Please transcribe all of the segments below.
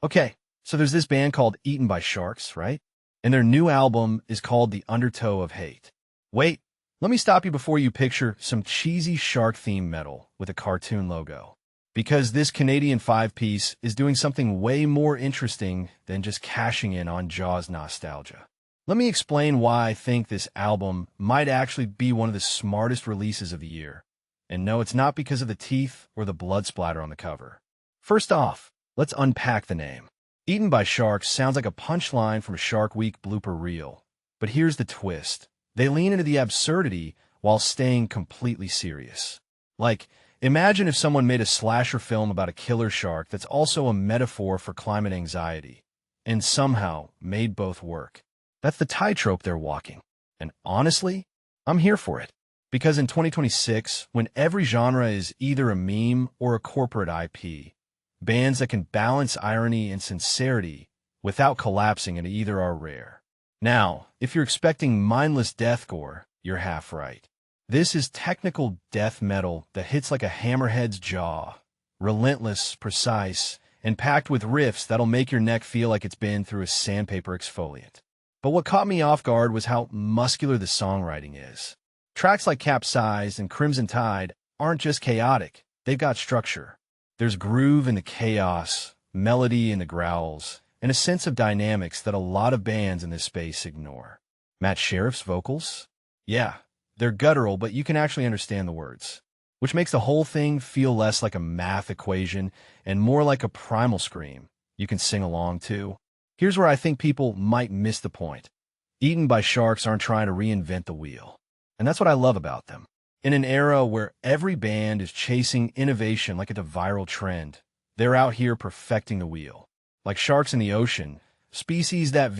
Okay, so there's this band called Eaten by Sharks, right? And their new album is called The Undertow of Hate. Wait, let me stop you before you picture some cheesy shark-themed metal with a cartoon logo. Because this Canadian five-piece is doing something way more interesting than just cashing in on Jaws nostalgia. Let me explain why I think this album might actually be one of the smartest releases of the year. And no, it's not because of the teeth or the blood splatter on the cover. First off, let's unpack the name. Eaten by Sharks sounds like a punchline from a Shark Week blooper reel. But here's the twist. They lean into the absurdity while staying completely serious. Like, imagine if someone made a slasher film about a killer shark that's also a metaphor for climate anxiety, and somehow made both work. That's the tightrope they're walking. And honestly, I'm here for it. Because in 2026, when every genre is either a meme or a corporate IP, bands that can balance irony and sincerity without collapsing into either are rare. Now, if you're expecting mindless deathcore, you're half right. This is technical death metal that hits like a hammerhead's jaw, relentless, precise, and packed with riffs that'll make your neck feel like it's been through a sandpaper exfoliant. But what caught me off guard was how muscular the songwriting is. Tracks like Capsized and Crimson Tide aren't just chaotic, they've got structure. There's groove in the chaos, melody in the growls, and a sense of dynamics that a lot of bands in this space ignore. Matt Sheriff's vocals? Yeah, they're guttural, but you can actually understand the words, which makes the whole thing feel less like a math equation and more like a primal scream you can sing along to. Here's where I think people might miss the point. Eaten by Sharks aren't trying to reinvent the wheel. And that's what I love about them. In an era where every band is chasing innovation like it's a viral trend, they're out here perfecting the wheel. Like sharks in the ocean, species that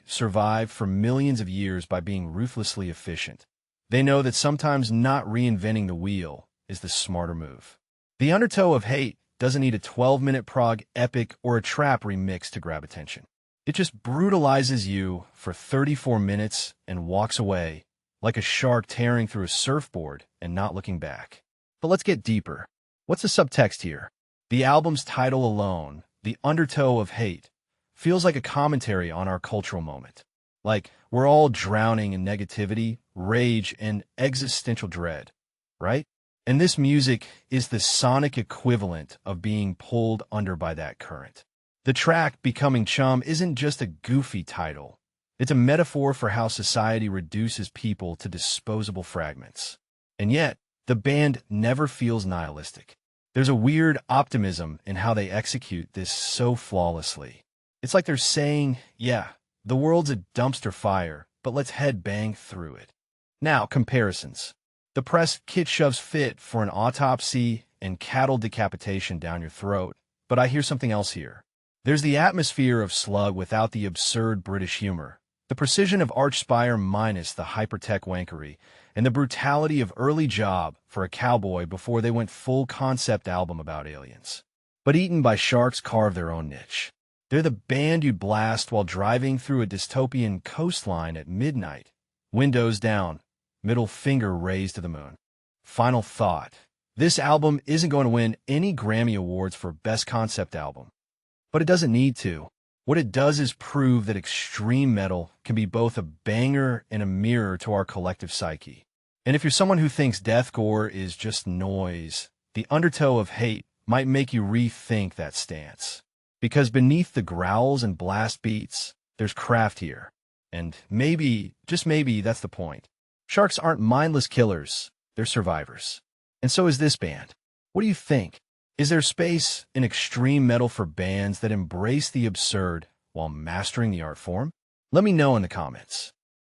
survive for millions of years by being ruthlessly efficient. They know that sometimes not reinventing the wheel is the smarter move. The Undertow of Hate doesn't need a 12-minute prog epic or a trap remix to grab attention. It just brutalizes you for 34 minutes and walks away, like a shark tearing through a surfboard and not looking back. But let's get deeper. What's the subtext here? The album's title alone, The Undertow of Hate, feels like a commentary on our cultural moment. Like, we're all drowning in negativity, rage, and existential dread, right? And this music is the sonic equivalent of being pulled under by that current. The track, Becoming Chum, isn't just a goofy title. It's a metaphor for how society reduces people to disposable fragments. And yet, the band never feels nihilistic. There's a weird optimism in how they execute this so flawlessly. It's like they're saying, yeah, the world's a dumpster fire, but let's head bang through it. Now, comparisons. The press kit shoves fit for an autopsy and cattle decapitation down your throat, but I hear something else here. There's the atmosphere of Slug without the absurd British humor, the precision of Archspire minus the hypertech wankery, and the brutality of early Job for a cowboy before they went full concept album about aliens. But Eaten by Sharks carve their own niche. They're the band you'd blast while driving through a dystopian coastline at midnight, windows down, middle finger raised to the moon. Final thought. This album isn't going to win any Grammy Awards for Best Concept Album. But it doesn't need to. What it does is prove that extreme metal can be both a banger and a mirror to our collective psyche. And if you're someone who thinks deathcore is just noise, The Undertow of Hate might make you rethink that stance. Because beneath the growls and blast beats, there's craft here. And maybe, just maybe, that's the point. Sharks aren't mindless killers, they're survivors. And so is this band. What do you think? Is there space in extreme metal for bands that embrace the absurd while mastering the art form? Let me know in the comments.